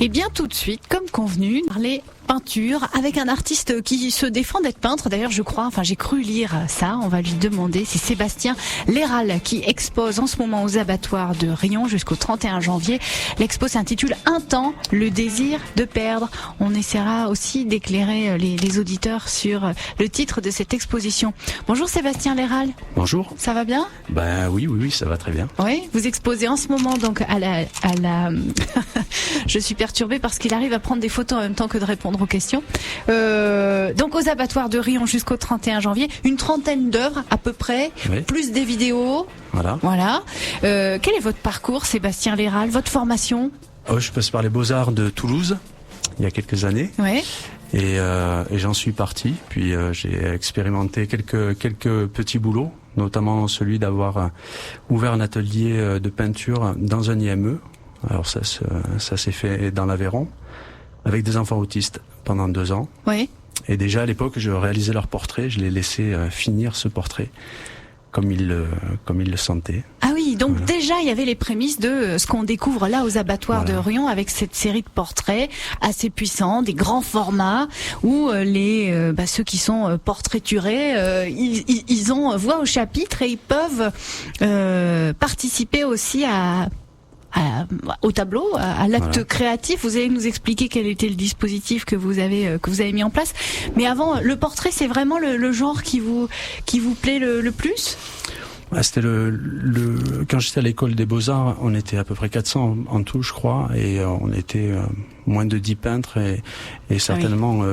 Et bien tout de suite, comme convenu, parler peinture avec un artiste qui se défend d'être peintre. D'ailleurs, je crois, j'ai cru lire ça. On va lui demander. C'est Sébastien Léral qui expose en ce moment aux abattoirs de Riom jusqu'au 31 janvier. L'expo s'intitule Un temps, le désir de perdre. On essaiera aussi d'éclairer les auditeurs sur le titre de cette exposition. Bonjour Sébastien Léral. Bonjour. Ça va bien ? Oui, ça va très bien. Oui, vous exposez en ce moment donc à la... Je suis perturbée parce qu'il arrive à prendre des photos en même temps que de répondre aux questions. Donc aux abattoirs de Riom jusqu'au 31 janvier, une trentaine d'œuvres à peu près, oui. Plus des vidéos. Voilà. Quel est votre parcours, Sébastien Léral, votre formation ? Je passe par les Beaux-Arts de Toulouse il y a quelques années. Oui. Et j'en suis parti. Puis j'ai expérimenté quelques petits boulots, notamment celui d'avoir ouvert un atelier de peinture dans un IME. Alors ça s'est fait dans l'Aveyron, avec des enfants autistes pendant 2 ans. Oui. Et déjà à l'époque, je réalisais leurs portraits, je les laissais finir ce portrait comme ils le sentaient. Ah oui, donc voilà. Déjà il y avait les prémices de ce qu'on découvre là aux abattoirs de Riom avec cette série de portraits assez puissants, des grands formats où ceux qui sont portraiturés, ils ont voix au chapitre et ils peuvent participer aussi au tableau, à l'acte créatif. Vous allez nous expliquer quel était le dispositif que vous avez mis en place. Mais avant, le portrait, c'est vraiment le genre qui vous plaît le plus ? C'était quand j'étais à l'école des Beaux-Arts, on était à peu près 400 en tout, je crois, et on était moins de 10 peintres et certainement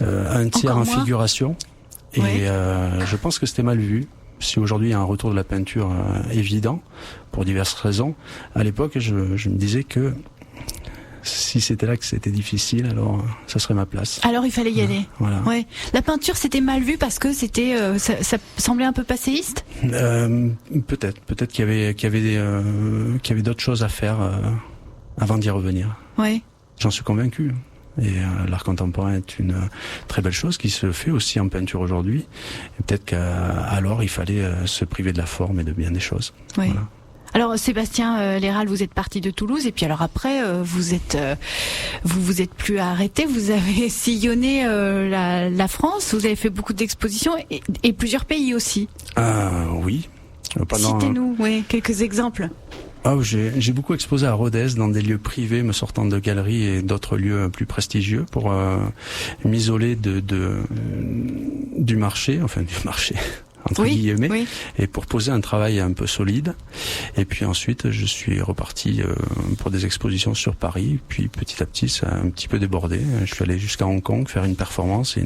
un tiers en figuration. Et je pense que c'était mal vu. Si aujourd'hui il y a un retour de la peinture évident, pour diverses raisons, à l'époque je me disais que si c'était là que c'était difficile, alors ça serait ma place. Alors il fallait y aller. Voilà. Ouais. La peinture c'était mal vu parce que c'était ça semblait un peu passéiste. Peut-être qu'il y avait d'autres choses à faire avant d'y revenir. Ouais. J'en suis convaincu. Et l'art contemporain est une très belle chose qui se fait aussi en peinture aujourd'hui. Et peut-être qu'alors il fallait se priver de la forme et de bien des choses. Oui. Voilà. Alors Sébastien Léral, vous êtes parti de Toulouse et puis alors après vous êtes plus arrêté. Vous avez sillonné la France. Vous avez fait beaucoup d'expositions et plusieurs pays aussi. Oui. Citez-nous, quelques exemples. J'ai beaucoup exposé à Rodez dans des lieux privés me sortant de galeries et d'autres lieux plus prestigieux pour m'isoler du marché entre guillemets, et pour poser un travail un peu solide. Et puis ensuite je suis reparti pour des expositions sur Paris, puis petit à petit ça a un petit peu débordé. Je suis allé jusqu'à Hong Kong faire une performance et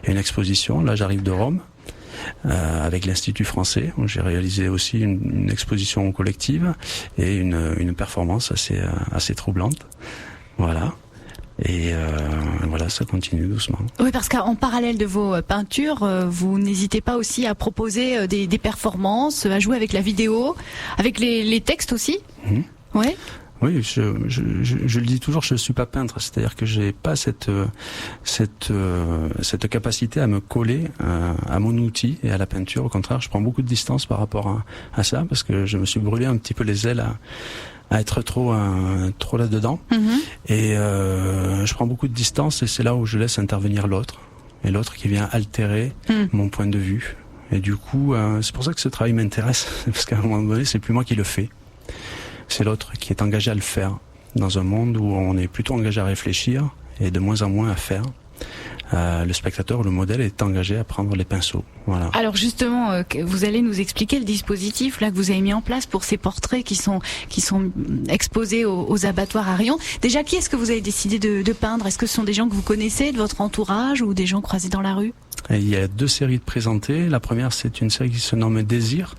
une exposition. Là j'arrive de Rome. Avec l'Institut français, où j'ai réalisé aussi une exposition collective et une performance assez troublante. Voilà. Et voilà, ça continue doucement. Oui, parce qu'en parallèle de vos peintures, vous n'hésitez pas aussi à proposer des performances, à jouer avec la vidéo, avec les textes aussi. Ouais. Oui, je le dis toujours, je suis pas peintre, c'est-à-dire que j'ai pas cette capacité à me coller à mon outil et à la peinture. Au contraire, je prends beaucoup de distance par rapport à ça, parce que je me suis brûlé un petit peu les ailes à être trop là-dedans. Et je prends beaucoup de distance et c'est là où je laisse intervenir l'autre, et l'autre qui vient altérer mon point de vue. Et du coup, c'est pour ça que ce travail m'intéresse, parce qu'à un moment donné, c'est plus moi qui le fais. C'est l'autre qui est engagé à le faire, dans un monde où on est plutôt engagé à réfléchir et de moins en moins à faire. Le spectateur, le modèle, est engagé à prendre les pinceaux. Voilà. Alors justement, vous allez nous expliquer le dispositif là que vous avez mis en place pour ces portraits qui sont exposés aux abattoirs à Riom. Déjà, qui est-ce que vous avez décidé de peindre ? Est-ce que ce sont des gens que vous connaissez, de votre entourage, ou des gens croisés dans la rue ? Il y a 2 séries de présentées. La première, c'est une série qui se nomme Désir,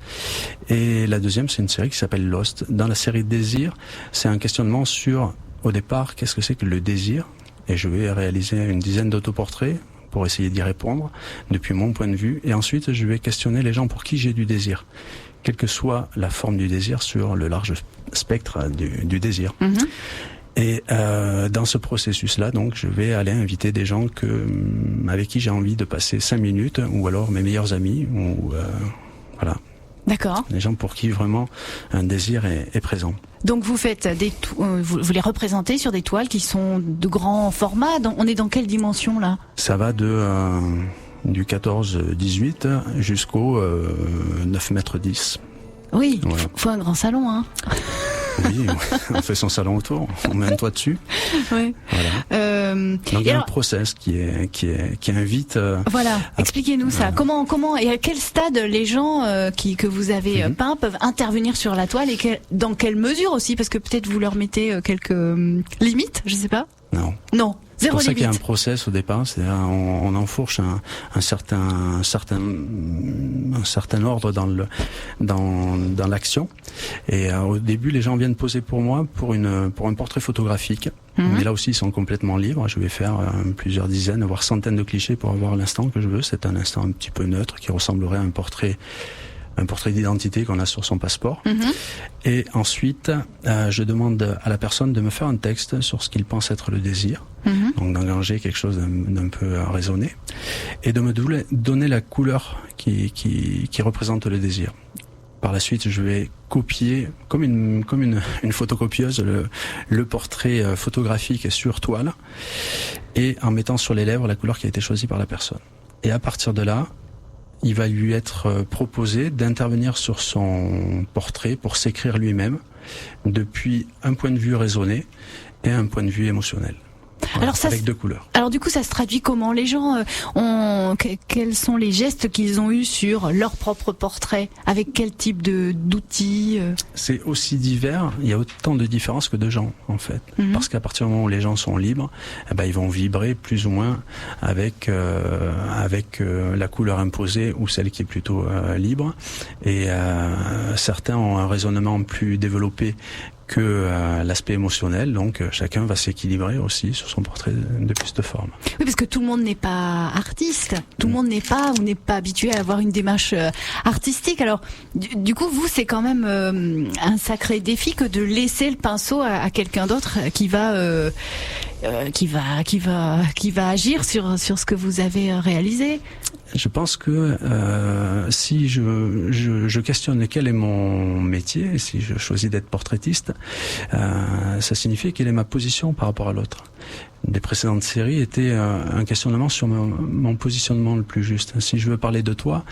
et la deuxième, c'est une série qui s'appelle Lost. Dans la série Désir, c'est un questionnement sur, au départ, qu'est-ce que c'est que le désir ? Et je vais réaliser une dizaine d'autoportraits pour essayer d'y répondre depuis mon point de vue. Et ensuite, je vais questionner les gens pour qui j'ai du désir, quelle que soit la forme du désir, sur le large spectre du désir. Et dans ce processus-là, donc, je vais aller inviter des gens avec qui j'ai envie de passer 5 minutes, ou alors mes meilleurs amis, ou voilà. D'accord. Les gens pour qui vraiment un désir est présent. Donc vous faites vous les représentez sur des toiles qui sont de grand format. On est dans quelle dimension là? Ça va du 14-18 jusqu'au 9 mètres 10. Oui, voilà. Faut un grand salon, hein. Oui, on fait son salon autour, on met un toit dessus. Oui. Voilà. Donc il y a un process qui invite. Voilà. Expliquez-nous ça. Comment et à quel stade les gens que vous avez peints peuvent intervenir sur la toile et dans quelle mesure aussi, parce que peut-être vous leur mettez quelques limites, je sais pas. Non. Non. C'est pour ça qu'il y a un process au départ, c'est-à-dire on enfourche un certain ordre dans l'action. Et au début, les gens viennent poser pour moi pour un portrait photographique. Mais là aussi, ils sont complètement libres. Je vais faire plusieurs dizaines, voire centaines de clichés pour avoir l'instant que je veux. C'est un instant un petit peu neutre qui ressemblerait à un portrait d'identité qu'on a sur son passeport. Et ensuite, je demande à la personne de me faire un texte sur ce qu'il pense être le désir. Donc d'engager quelque chose d'un peu raisonné. Et de me donner la couleur qui représente le désir. Par la suite, je vais copier, comme une photocopieuse, le portrait photographique sur toile, et en mettant sur les lèvres la couleur qui a été choisie par la personne. Et à partir de là, il va lui être proposé d'intervenir sur son portrait pour s'écrire lui-même depuis un point de vue raisonné et un point de vue émotionnel. Voilà, alors avec deux couleurs. Alors du coup, ça se traduit comment? Les gens quels sont les gestes qu'ils ont eus sur leur propre portrait? Avec quel type d'outils? C'est aussi divers. Il y a autant de différences que de gens, en fait. Parce qu'à partir du moment où les gens sont libres, ils vont vibrer plus ou moins avec la couleur imposée ou celle qui est plutôt libre. Et certains ont un raisonnement plus développé que l'aspect émotionnel, donc chacun va s'équilibrer aussi sur son portrait de plus de forme. Oui, parce que tout le monde n'est pas artiste, tout le monde n'est pas habitué à avoir une démarche artistique. Alors, du coup, vous, c'est quand même un sacré défi que de laisser le pinceau à quelqu'un d'autre qui va agir sur ce que vous avez réalisé. Je pense que si je questionne quel est mon métier, si je choisis d'être portraitiste, ça signifie quelle est ma position par rapport à l'autre. Des précédentes séries étaient un questionnement sur mon positionnement le plus juste. Si je veux parler de toi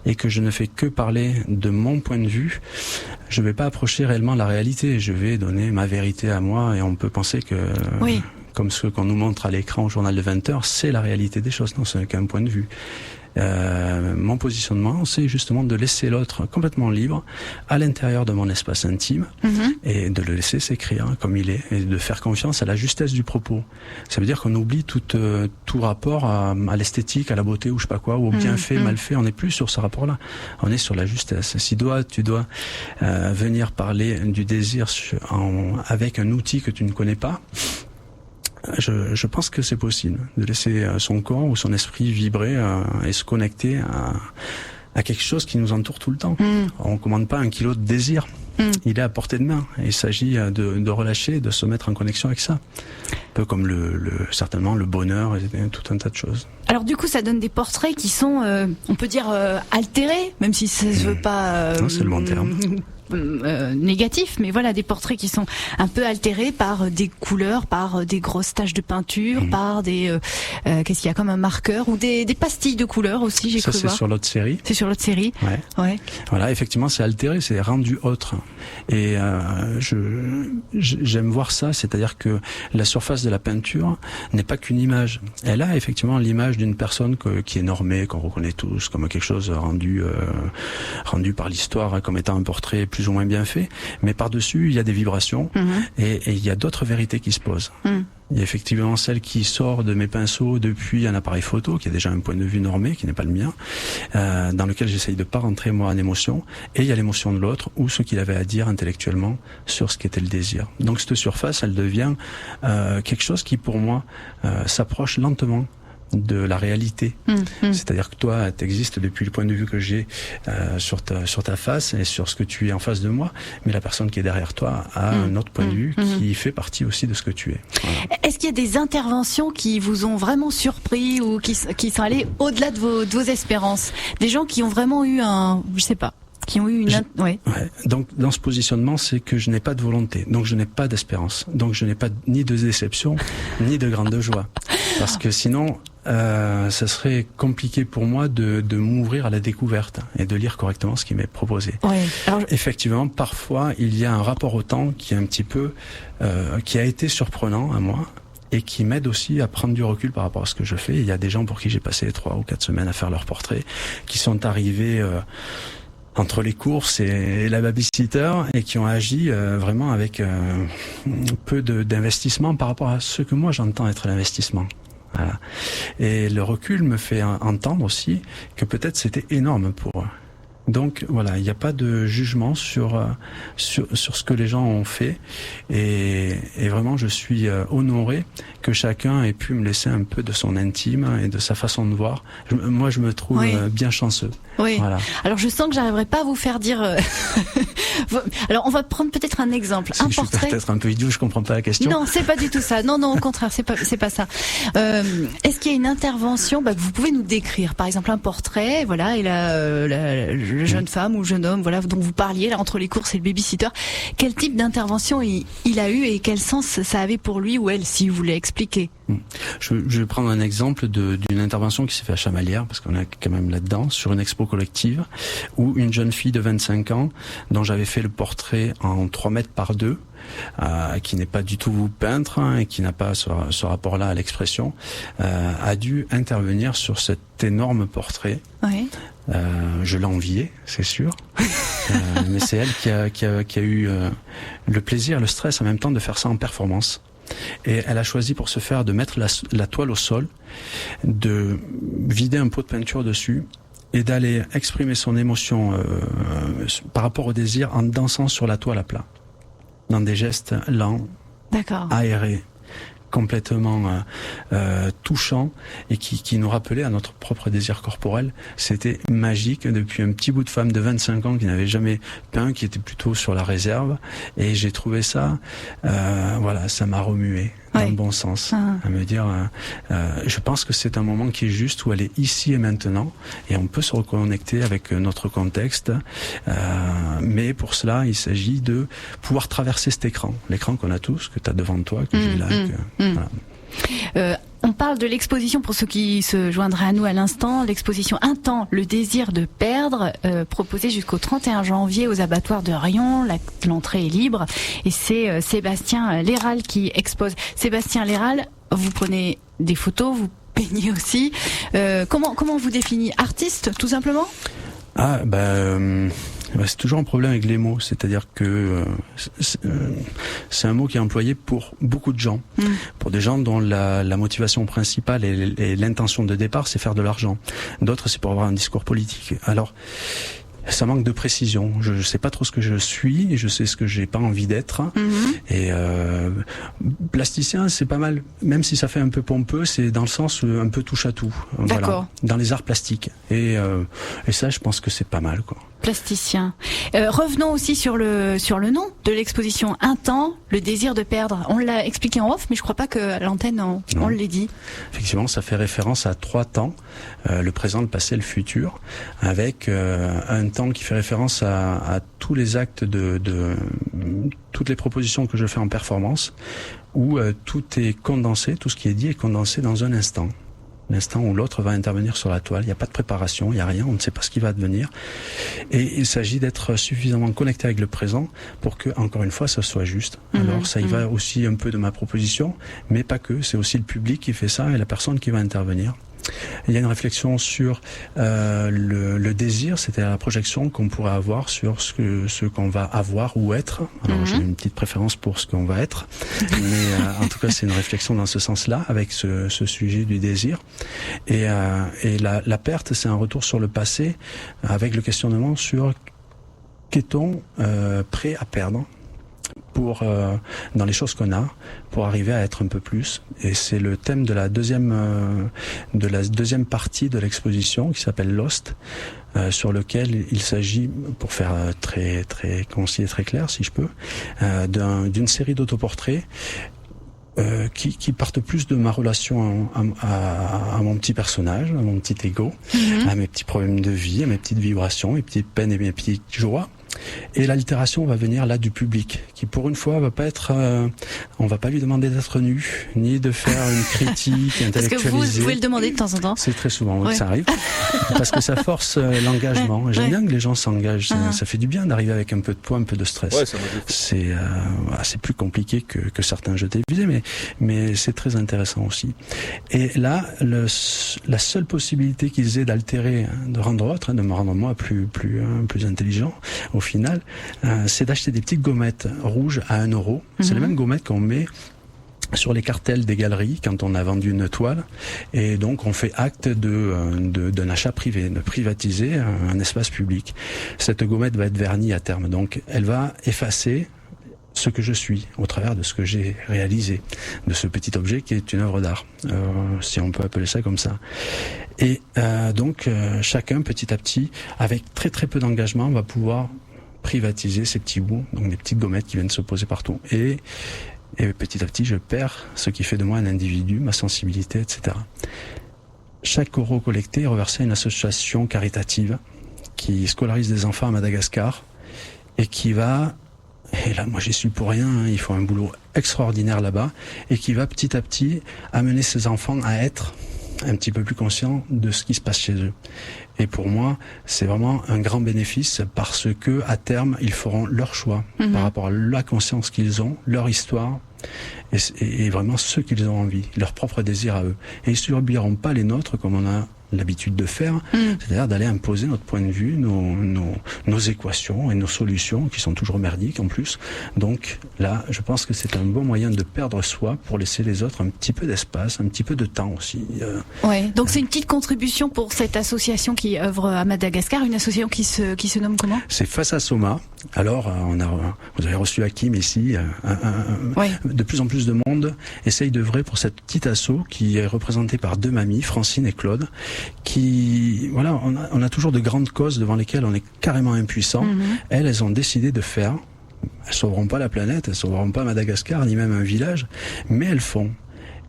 et que je ne fais que parler de mon point de vue, je ne vais pas approcher réellement la réalité. Je vais donner ma vérité à moi et on peut penser que... Oui. Comme ce qu'on nous montre à l'écran au journal de 20 heures, c'est la réalité des choses. Non, ce n'est qu'un point de vue. Mon positionnement, c'est justement de laisser l'autre complètement libre à l'intérieur de mon espace intime et de le laisser s'écrire comme il est et de faire confiance à la justesse du propos. Ça veut dire qu'on oublie tout rapport à l'esthétique, à la beauté ou je sais pas quoi, ou au bien fait, mal fait. On n'est plus sur ce rapport-là. On est sur la justesse. Si tu dois venir parler du désir avec un outil que tu ne connais pas, je pense que c'est possible de laisser son corps ou son esprit vibrer et se connecter à quelque chose qui nous entoure tout le temps. On commande pas 1 kilo de désir. Il est à portée de main. Il s'agit de relâcher, de se mettre en connexion avec ça. Un peu comme certainement le bonheur et tout un tas de choses. Alors du coup, ça donne des portraits qui sont, on peut dire, altérés, même si ça se veut pas... Non, c'est le bon terme. Négatif, mais voilà, des portraits qui sont un peu altérés par des couleurs, par des grosses taches de peinture, par des qu'est-ce qu'il y a comme un marqueur ou des pastilles de couleurs aussi, j'ai cru voir. Ça, c'est sur l'autre série. C'est sur l'autre série. Ouais. Voilà, effectivement, c'est altéré, c'est rendu autre. Et j'aime voir ça, c'est-à-dire que la surface de la peinture n'est pas qu'une image. Elle a effectivement l'image d'une personne qui est normée, qu'on reconnaît tous comme quelque chose rendu par l'histoire comme étant un portrait plus ou moins bien fait, mais par-dessus, il y a des vibrations et il y a d'autres vérités qui se posent. Il y a effectivement celle qui sort de mes pinceaux depuis un appareil photo, qui a déjà un point de vue normé, qui n'est pas le mien, dans lequel j'essaye de pas rentrer moi en émotion, et il y a l'émotion de l'autre, ou ce qu'il avait à dire intellectuellement sur ce qu'était le désir. Donc cette surface, elle devient quelque chose qui, pour moi, s'approche lentement de la réalité. C'est-à-dire que toi, t'existes depuis le point de vue que j'ai sur ta face et sur ce que tu es en face de moi, mais la personne qui est derrière toi a un autre point de vue qui fait partie aussi de ce que tu es. Voilà. Est-ce qu'il y a des interventions qui vous ont vraiment surpris ou qui sont allées au-delà de vos espérances? Des gens qui ont vraiment eu Qui ont eu une... Ouais. Donc, dans ce positionnement, c'est que je n'ai pas de volonté. Donc, je n'ai pas d'espérance. Donc, je n'ai pas ni de déception, ni de grande joie. Parce que sinon, ça serait compliqué pour moi de m'ouvrir à la découverte et de lire correctement ce qui m'est proposé. Ouais. Alors... Effectivement, parfois, il y a un rapport au temps qui est un petit peu, qui a été surprenant à moi, et qui m'aide aussi à prendre du recul par rapport à ce que je fais. Il y a des gens pour qui j'ai passé 3 ou 4 semaines à faire leur portrait, qui sont arrivés entre les courses et la babysitter, et qui ont agi vraiment avec peu d'investissement par rapport à ce que moi j'entends être l'investissement. Voilà. Et le recul me fait entendre aussi que peut-être c'était énorme pour eux. Donc voilà, il n'y a pas de jugement sur ce que les gens ont fait, et vraiment je suis honoré que chacun ait pu me laisser un peu de son intime et de sa façon de voir. Moi je me trouve bien chanceux. Oui. Voilà. Alors je sens que j'arriverai pas à vous faire dire. Alors on va prendre peut-être un exemple, un portrait. Je suis peut-être un peu idiot, je comprends pas la question. Non, c'est pas du tout ça. Non, au contraire, c'est pas ça. Est-ce qu'il y a une intervention que vous pouvez nous décrire, par exemple un portrait, voilà, et la jeune femme ou jeune homme, voilà, dont vous parliez là entre les courses et le babysitter. Quel type d'intervention il a eu et quel sens ça avait pour lui ou elle, si vous voulez expliquer. Je vais prendre un exemple d'une intervention qui s'est faite à Chamalières, parce qu'on est quand même là-dedans, sur une expo collective, où une jeune fille de 25 ans, dont j'avais fait le portrait en 3 mètres par 2, qui n'est pas du tout peintre et qui n'a pas ce rapport-là à l'expression, a dû intervenir sur cet énorme portrait. Oui. Je l'enviais, c'est sûr, mais c'est elle qui a eu le plaisir, le stress en même temps de faire ça en performance. Et elle a choisi pour ce faire de mettre la toile au sol, de vider un pot de peinture dessus et d'aller exprimer son émotion par rapport au désir en dansant sur la toile à plat, dans des gestes lents, aérés, complètement touchants, et qui nous rappelaient à notre propre désir corporel. C'était magique, depuis un petit bout de femme de 25 ans qui n'avait jamais peint, qui était plutôt sur la réserve, et j'ai trouvé ça, voilà, ça m'a remué dans le bon sens, à me dire, je pense que c'est un moment qui est juste, où elle est ici et maintenant, et on peut se reconnecter avec notre contexte, mais pour cela, il s'agit de pouvoir traverser cet l'écran qu'on a tous, que tu as devant toi, que j'ai là, voilà. On parle de l'exposition, pour ceux qui se joindraient à nous à l'instant, l'exposition Un temps, le désir de perdre, proposée jusqu'au 31 janvier aux abattoirs de Riom. L'entrée est libre, et c'est Sébastien Léral qui expose. Sébastien Léral, vous prenez des photos, vous peignez aussi. Comment vous définissez? Artiste, tout simplement? C'est toujours un problème avec les mots, c'est-à-dire que c'est un mot qui est employé pour beaucoup de gens, pour des gens dont la motivation principale et l'intention de départ, c'est faire de l'argent. D'autres, c'est pour avoir un discours politique. Alors, ça manque de précision. Je sais pas trop ce que je suis, et je sais ce que j'ai pas envie d'être. Et plasticien, c'est pas mal, même si ça fait un peu pompeux, c'est dans le sens un peu touche à tout. Voilà, dans les arts plastiques. Et ça, je pense que c'est pas mal, quoi. Plasticien. Revenons aussi sur le nom de l'exposition Un temps, le désir de perdre. On l'a expliqué en off, mais je crois pas qu'à l'antenne on l'ait dit. Effectivement, ça fait référence à 3 temps, le présent, le passé, le futur, avec un temps qui fait référence à tous les actes toutes les propositions que je fais en performance, où tout est condensé, tout ce qui est dit est condensé dans un instant. L'instant où l'autre va intervenir sur la toile, il n'y a pas de préparation, il n'y a rien, on ne sait pas ce qui va advenir. Et il s'agit d'être suffisamment connecté avec le présent pour que, encore une fois, ça soit juste. Alors ça y va aussi un peu de ma proposition, mais pas que, c'est aussi le public qui fait ça et la personne qui va intervenir. Il y a une réflexion sur le désir, c'est-à-dire la projection qu'on pourrait avoir sur ce qu'on va avoir ou être. Alors j'ai une petite préférence pour ce qu'on va être, mais en tout cas c'est une réflexion dans ce sens-là, avec ce sujet du désir. Et la perte, c'est un retour sur le passé, avec le questionnement sur qu'est-on prêt à perdre dans les choses qu'on a, pour arriver à être un peu plus. Et c'est le thème de la deuxième partie de l'exposition, qui s'appelle Lost, sur lequel il s'agit, pour faire très très concis et très clair, si je peux, d'une série d'autoportraits qui partent plus de ma relation à mon petit personnage, à mon petit ego, à mes petits problèmes de vie, à mes petites vibrations, mes petites peines et mes petites joies. Et l'altération va venir là du public, qui pour une fois va pas être, on va pas lui demander d'être nu, ni de faire une critique intellectualisée. Parce que vous pouvez le demander de temps en temps. C'est très souvent que ça arrive, parce que ça force l'engagement. J'aime bien que les gens s'engagent. Ça fait du bien d'arriver avec un peu de poids, un peu de stress. C'est plus compliqué que certains jeux télévisés, mais c'est très intéressant aussi. Et là, la seule possibilité qu'ils aient d'altérer, de rendre autre, de me rendre moi plus intelligent, au final, c'est d'acheter des petites gommettes rouges à 1 €. C'est les mêmes gommettes qu'on met sur les cartels des galeries quand on a vendu une toile, et donc on fait acte d'un achat privé, de privatiser un espace public. Cette gommette va être vernie à terme, donc elle va effacer ce que je suis au travers de ce que j'ai réalisé, de ce petit objet qui est une œuvre d'art, si on peut appeler ça comme ça. Et donc chacun petit à petit, avec très très peu d'engagement, va pouvoir privatiser ces petits bouts, donc des petites gommettes qui viennent se poser partout. Et petit à petit, je perds ce qui fait de moi un individu, ma sensibilité, etc. Chaque euro collecté est reversé à une association caritative qui scolarise des enfants à Madagascar et qui va, et là moi j'y suis pour rien, ils font un boulot extraordinaire là-bas, et qui va petit à petit amener ces enfants à être un petit peu plus conscients de ce qui se passe chez eux. Et pour moi, c'est vraiment un grand bénéfice, parce que à terme, ils feront leur choix par rapport à la conscience qu'ils ont, leur histoire, et vraiment ce qu'ils ont envie, leur propre désir à eux. Et ils ne subiront pas les nôtres comme on a l'habitude de faire, c'est-à-dire d'aller imposer notre point de vue, nos équations et nos solutions, qui sont toujours merdiques en plus. Donc là, je pense que c'est un bon moyen de perdre soi pour laisser les autres un petit peu d'espace, un petit peu de temps aussi. Ouais. Donc c'est une petite contribution pour cette association qui œuvre à Madagascar, une association qui se nomme comment ? C'est Face à Soma. Alors, vous avez reçu Hakim ici. De plus en plus de monde essaye d'œuvrer pour cette petite asso qui est représentée par 2 mamies, Francine et Claude, qui, voilà, on a toujours de grandes causes devant lesquelles on est carrément impuissant. Elles ont décidé de faire. Elles sauveront pas la planète, elles sauveront pas Madagascar, ni même un village, mais elles font.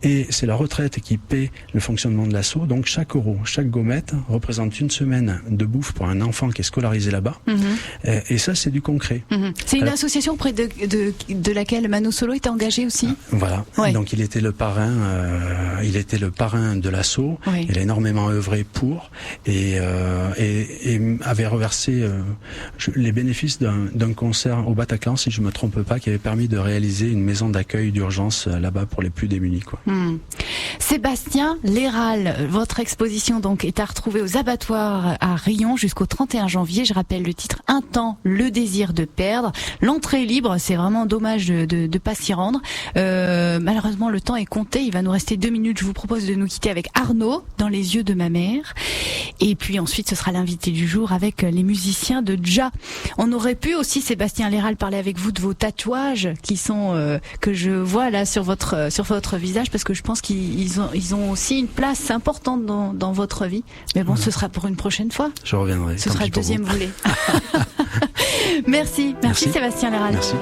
Et c'est la retraite qui paie le fonctionnement de l'asso. Donc chaque euro, chaque gommette représente 1 semaine de bouffe pour un enfant qui est scolarisé là-bas. Et ça, c'est du concret. C'est une association auprès de laquelle Mano Solo était engagé aussi. Voilà. Ouais. Donc il était le parrain. De l'asso. Oui. Il a énormément œuvré pour et avait reversé les bénéfices d'un concert au Bataclan, si je me trompe pas, qui avait permis de réaliser une maison d'accueil d'urgence là-bas pour les plus démunis, quoi. Sébastien Léral, votre exposition donc est à retrouver aux abattoirs à Riom jusqu'au 31 janvier. Je rappelle le titre: Un temps, le désir de perdre. L'entrée est libre, c'est vraiment dommage de pas s'y rendre. Malheureusement, le temps est compté. Il va nous rester 2 minutes. Je vous propose de nous quitter avec Arnaud, Dans les yeux de ma mère. Et puis ensuite, ce sera l'invité du jour avec les musiciens de Dja. On aurait pu aussi, Sébastien Léral, parler avec vous de vos tatouages qui sont que je vois là sur votre visage, parce que je pense qu'ils ont aussi une place importante dans votre vie. Mais bon, ce sera pour une prochaine fois. Je reviendrai. Ce sera le deuxième volet. Merci Sébastien Léral. Merci.